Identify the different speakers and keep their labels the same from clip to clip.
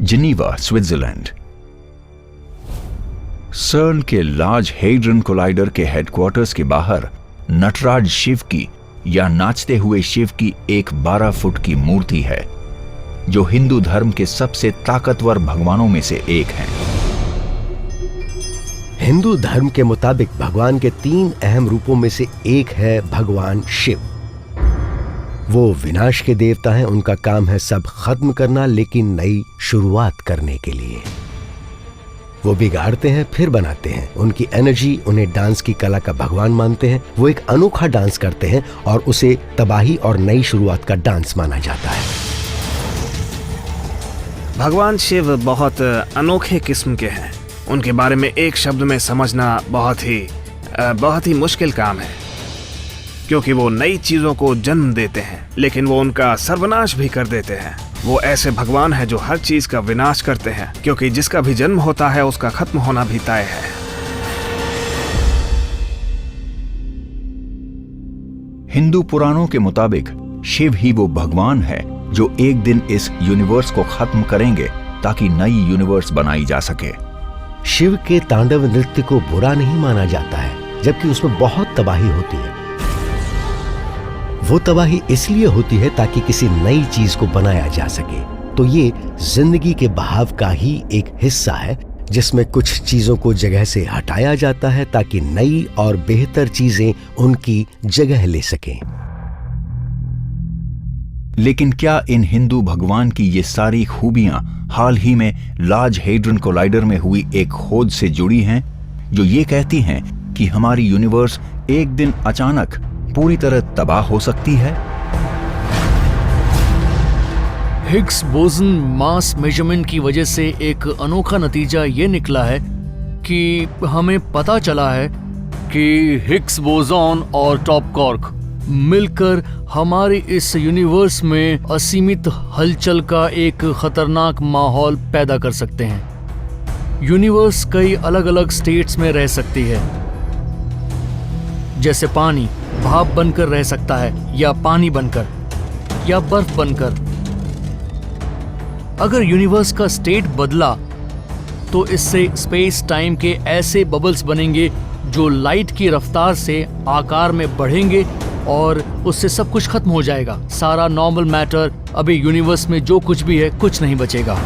Speaker 1: Geneva, Switzerland. सर्न के large hadron collider के हेडक्वार्टर्स के बाहर नटराज शिव की या नाचते हुए शिव की एक 12 फुट की मूर्ति है, जो हिंदू धर्म के सबसे ताकतवर भगवानों में से एक है।
Speaker 2: हिंदू धर्म के मुताबिक भगवान के 3 अहम रूपों में से एक है भगवान शिव। वो विनाश के देवता हैं, उनका काम है सब खत्म करना, लेकिन नई शुरुआत करने के लिए। वो बिगाड़ते हैं फिर बनाते हैं। उनकी एनर्जी उन्हें डांस की कला का भगवान मानते हैं। वो एक अनोखा डांस करते हैं और उसे तबाही और नई शुरुआत का डांस माना जाता है।
Speaker 3: भगवान शिव बहुत अनोखे किस्म के हैं। उनके बारे में एक शब्द में समझना बहुत ही मुश्किल काम है, क्योंकि वो नई चीजों को जन्म देते हैं, लेकिन वो उनका सर्वनाश भी कर देते हैं। वो ऐसे भगवान हैं जो हर चीज का विनाश करते हैं, क्योंकि जिसका भी जन्म होता है उसका खत्म होना भी तय है।
Speaker 1: हिंदू पुराणों के मुताबिक शिव ही वो भगवान है जो एक दिन इस यूनिवर्स को खत्म करेंगे ताकि नई यूनिवर्स बनाई जा सके।
Speaker 2: शिव के तांडव नृत्य को बुरा नहीं माना जाता है, जबकि उसमें बहुत तबाही होती है। वो तबाही इसलिए होती है ताकि किसी नई चीज को बनाया जा सके। तो ये जिंदगी के बहाव का ही एक हिस्सा है, जिसमें कुछ चीजों को जगह से हटाया जाता है ताकि नई और बेहतर चीजें उनकी जगह ले सकें।
Speaker 1: लेकिन क्या इन हिंदू भगवान की ये सारी खूबियां हाल ही में लार्ज हेड्रन कोलाइडर में हुई एक खोज से जुड़ी हैं, जो ये कहती हैं कि हमारी यूनिवर्स एक दिन अचानक पूरी तरह तबाह हो सकती है?
Speaker 4: हिग्स बोसन मास मेजरमेंट की वजह से एक अनोखा नतीजा ये निकला है कि हमें पता चला है कि हिग्स बोसॉन और टॉप क्वार्क मिलकर हमारी इस यूनिवर्स में असीमित हलचल का एक खतरनाक माहौल पैदा कर सकते हैं। यूनिवर्स कई अलग अलग स्टेट्स में रह सकती है, जैसे पानी भाप बनकर रह सकता है, या पानी बनकर, या बर्फ बनकर। अगर यूनिवर्स का स्टेट बदला तो इससे स्पेस टाइम के ऐसे बबल्स बनेंगे जो लाइट की रफ्तार से आकार में बढ़ेंगे और उससे सब कुछ खत्म हो जाएगा। सारा नॉर्मल मैटर, अभी यूनिवर्स में जो कुछ भी है, कुछ नहीं बचेगा।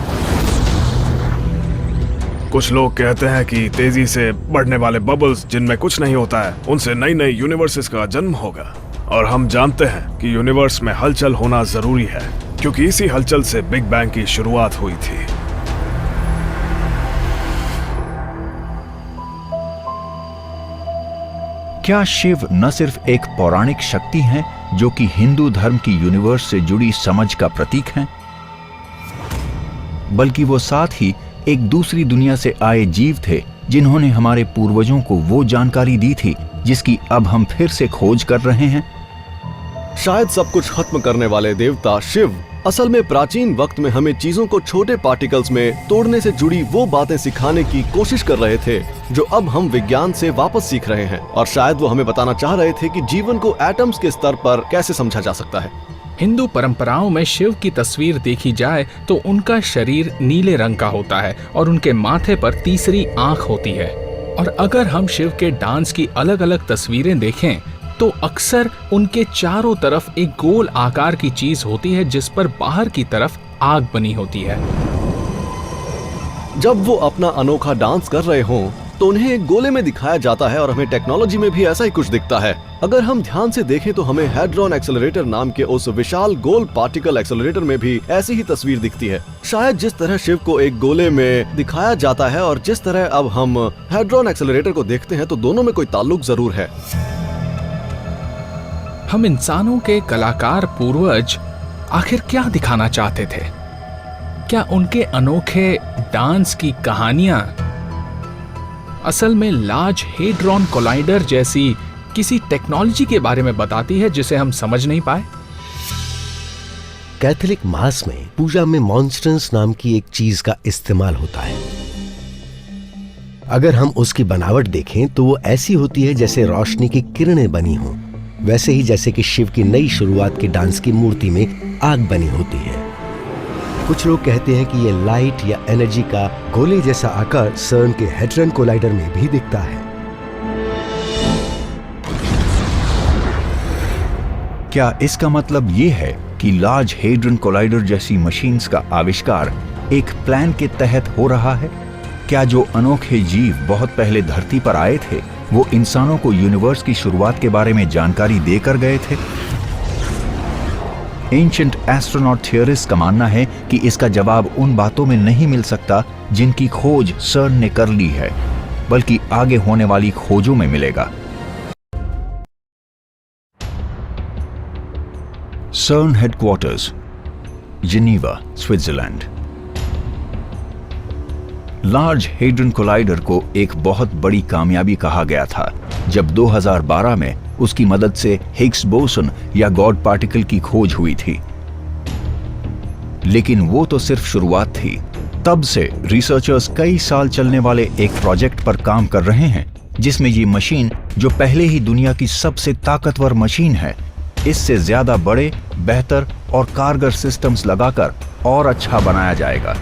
Speaker 3: कुछ लोग कहते हैं कि तेजी से बढ़ने वाले बबल्स जिनमें कुछ नहीं होता है, उनसे नई नई यूनिवर्सेस का जन्म होगा। और हम जानते हैं कि यूनिवर्स में हलचल होना जरूरी है, क्योंकि इसी हलचल से बिग बैंग की शुरुआत हुई थी।
Speaker 1: क्या शिव न सिर्फ एक पौराणिक शक्ति हैं, जो कि हिंदू धर्म की यूनिवर्स से जुड़ी समझ का प्रतीक हैं, बल्कि वो साथ ही एक दूसरी दुनिया से आए जीव थे, जिन्होंने हमारे पूर्वजों को वो जानकारी दी थी जिसकी अब हम फिर से खोज कर रहे हैं।
Speaker 5: शायद सब कुछ खत्म करने वाले देवता शिव असल में प्राचीन वक्त में हमें चीजों को छोटे पार्टिकल्स में तोड़ने से जुड़ी वो बातें सिखाने की कोशिश कर रहे थे जो अब हम विज्ञान से वापस सीख रहे हैं। और शायद वो हमें बताना चाह रहे थे कि जीवन को एटम्स के स्तर पर कैसे समझा जा सकता है।
Speaker 6: हिंदू परंपराओं में शिव की तस्वीर देखी जाए तो उनका शरीर नीले रंग का होता है और उनके माथे पर तीसरी आंख होती है। और अगर हम शिव के डांस की अलग अलग तस्वीरें देखें तो अक्सर उनके चारों तरफ एक गोल आकार की चीज होती है जिस पर बाहर की तरफ आग बनी होती है।
Speaker 5: जब वो अपना अनोखा डांस कर रहे हों तो उन्हें एक गोले में दिखाया जाता है और हमें टेक्नोलॉजी में भी ऐसा ही कुछ दिखता है। अगर हम ध्यान से देखें तो हमें हेड्रॉन एक्सेलरेटर नाम के उस विशाल गोल पार्टिकल एक्सेलरेटर में भी ऐसी ही तस्वीर दिखती है। शायद जिस तरह शिव को एक गोले में दिखाया जाता है और जिस तरह अब हम हेड्रॉन एक्सेलरेटर को देखते हैं, तो दोनों में कोई ताल्लुक जरूर है।
Speaker 6: हम इंसानों के कलाकार पूर्वज आखिर क्या दिखाना चाहते थे? क्या उनके अनोखे डांस की कहानियां असल में लार्ज हेड्रॉन कोलाइडर जैसी किसी टेक्नोलॉजी के बारे में बताती है जिसे हम समझ नहीं पाए?
Speaker 2: कैथोलिक मास में पूजा में मॉन्स्ट्रेंस नाम की एक चीज का इस्तेमाल होता है। अगर हम उसकी बनावट देखें तो वो ऐसी होती है जैसे रोशनी की किरणें बनी हों, वैसे ही जैसे कि शिव की नई शुरुआत के डांस की मूर्ति में आग बनी होती है। कुछ लोग कहते हैं कि ये लाइट या एनर्जी का गोले जैसा आकार सर्न के हेड्रॉन कोलाइडर में भी दिखता है।
Speaker 1: क्या इसका मतलब ये है कि लार्ज हेड्रन कोलाइडर जैसी मशीन्स का आविष्कार एक प्लान के तहत हो रहा है? क्या जो अनोखे जीव बहुत पहले धरती पर आए थे वो इंसानों को यूनिवर्स की शुरुआत के बारे में जानकारी देकर गए थे? एंशिएंट एस्ट्रोनॉट थियरिस्ट का मानना है कि इसका जवाब उन बातों में नहीं मिल सकता जिनकी खोज सर्न ने कर ली है, बल्कि आगे होने वाली खोजों में मिलेगा। सर्न headquarters, Geneva, Switzerland. Large hadron collider को एक बहुत बड़ी कामयाबी कहा गया था जब 2012 में उसकी मदद से हिग्स बोसन या गॉड पार्टिकल की खोज हुई थी। लेकिन वो तो सिर्फ शुरुआत थी। तब से रिसर्चर्स कई साल चलने वाले एक प्रोजेक्ट पर काम कर रहे हैं जिसमें ये मशीन, जो पहले ही दुनिया की सबसे ताकतवर मशीन है, इससे ज्यादा बड़े, बेहतर और कारगर सिस्टम्स लगाकर और अच्छा बनाया जाएगा।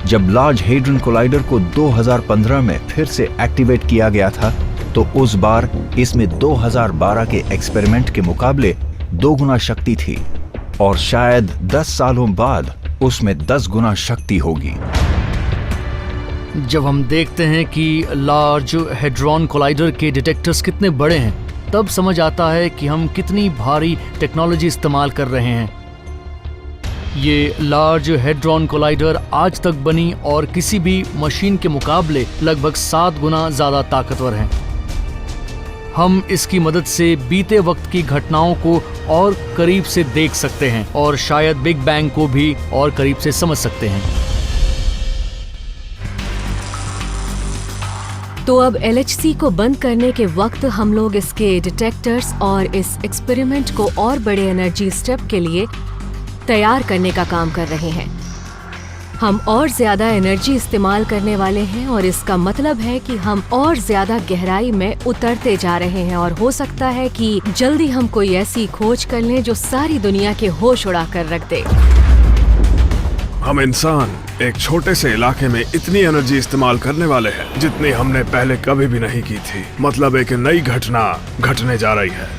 Speaker 1: जब लार्ज हेड्रन कोलाइडर को 2015 में फिर से एक्टिवेट किया गया था तो उस बार इसमें 2012 के एक्सपेरिमेंट के मुकाबले 2 गुना शक्ति थी और शायद 10 सालों बाद उसमें 10 गुना शक्ति होगी।
Speaker 4: जब हम देखते हैं कि लार्ज हेड्रॉन कोलाइडर के डिटेक्टर्स कितने बड़े हैं, तब समझ आता है कि हम कितनी भारी टेक्नोलॉजी इस्तेमाल कर रहे हैं। ये लार्ज हेड्रॉन कोलाइडर आज तक बनी और किसी भी मशीन के मुकाबले लगभग 7 गुना ज़्यादा ताकतवर है। हम इसकी मदद से बीते वक्त की घटनाओं को और करीब से देख सकते हैं और शायद बिग बैंग को भी और करीब से समझ सकते हैं।
Speaker 7: तो अब LHC को बंद करने के वक्त हम लोग इसके डिटेक्टर्स और इस एक्सपेरिमेंट को और बड़े एनर्जी स्टेप के लिए तैयार करने का काम कर रहे हैं। हम और ज्यादा एनर्जी इस्तेमाल करने वाले हैं और इसका मतलब है कि हम और ज्यादा गहराई में उतरते जा रहे हैं और हो सकता है कि जल्दी हम कोई ऐसी खोज कर लें जो सारी दुनिया के होश उड़ा कर रख दे।
Speaker 3: हम इंसान एक छोटे से इलाके में इतनी एनर्जी इस्तेमाल करने वाले हैं जितनी हमने पहले कभी भी नहीं की थी। मतलब एक नई घटना घटने जा रही है।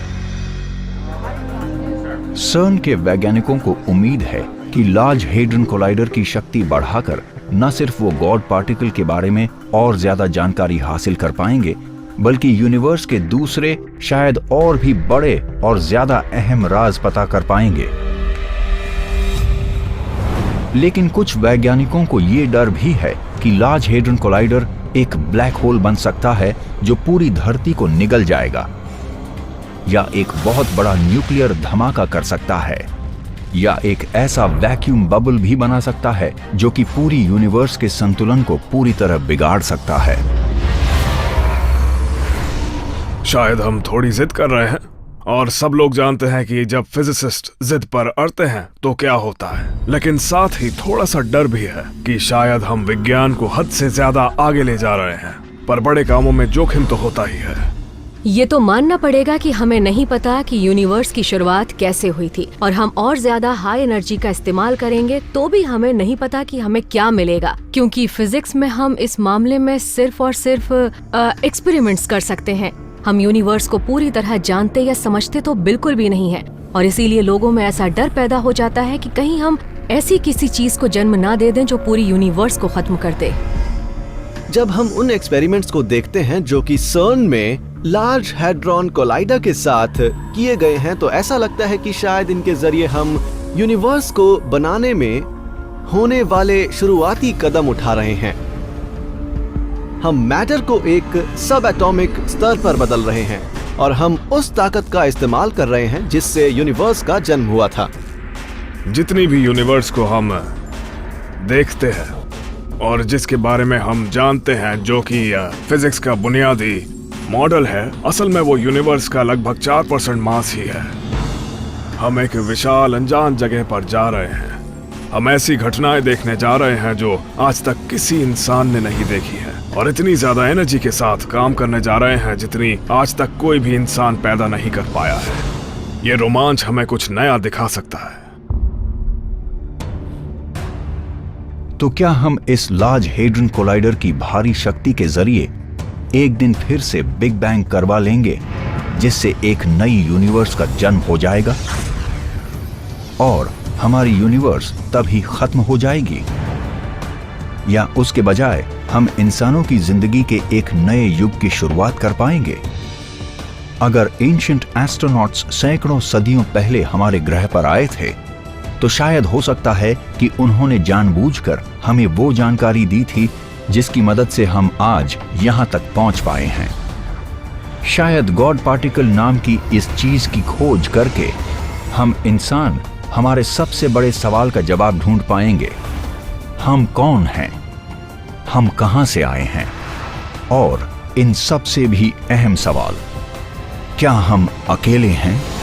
Speaker 1: सर्न के वैज्ञानिकों को उम्मीद है कि लार्ज हेड्रन कोलाइडर की शक्ति बढ़ाकर न सिर्फ वो गॉड पार्टिकल के बारे में और ज्यादा जानकारी हासिल कर पाएंगे, बल्कि यूनिवर्स के दूसरे, शायद और भी बड़े और ज्यादा अहम राज पता कर पाएंगे। लेकिन कुछ वैज्ञानिकों को ये डर भी है कि लार्ज हेड्रन कोलाइडर एक ब्लैक होल बन सकता है जो पूरी धरती को निगल जाएगा, या एक बहुत बड़ा न्यूक्लियर धमाका कर सकता है, या एक ऐसा वैक्यूम बबल भी बना सकता है जो कि पूरी यूनिवर्स के संतुलन को पूरी तरह बिगाड़ सकता है।
Speaker 3: शायद हम थोड़ी जिद कर रहे हैं और सब लोग जानते हैं कि जब फिजिसिस्ट जिद पर अड़ते हैं तो क्या होता है। लेकिन साथ ही थोड़ा सा डर भी है कि शायद हम विज्ञान को हद से ज्यादा आगे ले जा रहे हैं, पर बड़े कामों में जोखिम तो होता ही है।
Speaker 7: ये तो मानना पड़ेगा कि हमें नहीं पता कि यूनिवर्स की शुरुआत कैसे हुई थी और हम और ज्यादा हाई एनर्जी का इस्तेमाल करेंगे तो भी हमें नहीं पता कि हमें क्या मिलेगा, क्योंकि फिजिक्स में हम इस मामले में सिर्फ और सिर्फ एक्सपेरिमेंट्स कर सकते हैं। हम यूनिवर्स को पूरी तरह जानते या समझते तो बिल्कुल भी नहीं है और इसीलिए लोगों में ऐसा डर पैदा हो जाता है कि कहीं हम ऐसी किसी चीज को जन्म ना दे दें जो पूरी यूनिवर्स को खत्म कर दे।
Speaker 5: जब हम उन एक्सपेरिमेंट्स को देखते हैं जो कि सर्न में लार्ज हैड्रॉन कोलाइडर के साथ किए गए हैं, तो ऐसा लगता है कि शायद इनके जरिए हम यूनिवर्स को बनाने में होने वाले शुरुआती कदम उठा रहे हैं। हम मैटर को एक सब एटॉमिक स्तर पर बदल रहे हैं और हम उस ताकत का इस्तेमाल कर रहे हैं जिससे यूनिवर्स का जन्म हुआ था।
Speaker 3: जितनी भी यूनिवर्स को हम देखते हैं और जिसके बारे में हम जानते हैं, जो कि फिजिक्स का बुनियादी मॉडल है, असल में वो यूनिवर्स का लगभग 4% मास ही है। हम एक विशाल अनजान जगह पर जा रहे हैं। हम ऐसी घटनाएं देखने जा रहे हैं जो आज तक किसी इंसान ने नहीं देखी है और इतनी ज्यादा एनर्जी के साथ काम करने जा रहे हैं जितनी आज तक कोई भी इंसान पैदा नहीं कर पाया है। ये रोमांच हमें कुछ नया दिखा सकता है।
Speaker 1: तो क्या हम इस लार्ज हेड्रन कोलाइडर की भारी शक्ति के जरिए एक दिन फिर से बिग बैंग करवा लेंगे, जिससे एक नई यूनिवर्स का जन्म हो जाएगा और हमारी यूनिवर्स तभी खत्म हो जाएगी? या उसके बजाय हम इंसानों की जिंदगी के एक नए युग की शुरुआत कर पाएंगे? अगर एंशिएंट एस्ट्रोनॉट्स सैकड़ों सदियों पहले हमारे ग्रह पर आए थे, तो शायद हो सकता है कि उन्होंने जानबूझकर हमें वो जानकारी दी थी जिसकी मदद से हम आज यहां तक पहुंच पाए हैं। शायद गॉड पार्टिकल नाम की इस चीज की खोज करके हम इंसान हमारे सबसे बड़े सवाल का जवाब ढूंढ पाएंगे। हम कौन हैं? हम कहां से आए हैं? और इन सबसे भी अहम सवाल, क्या हम अकेले हैं?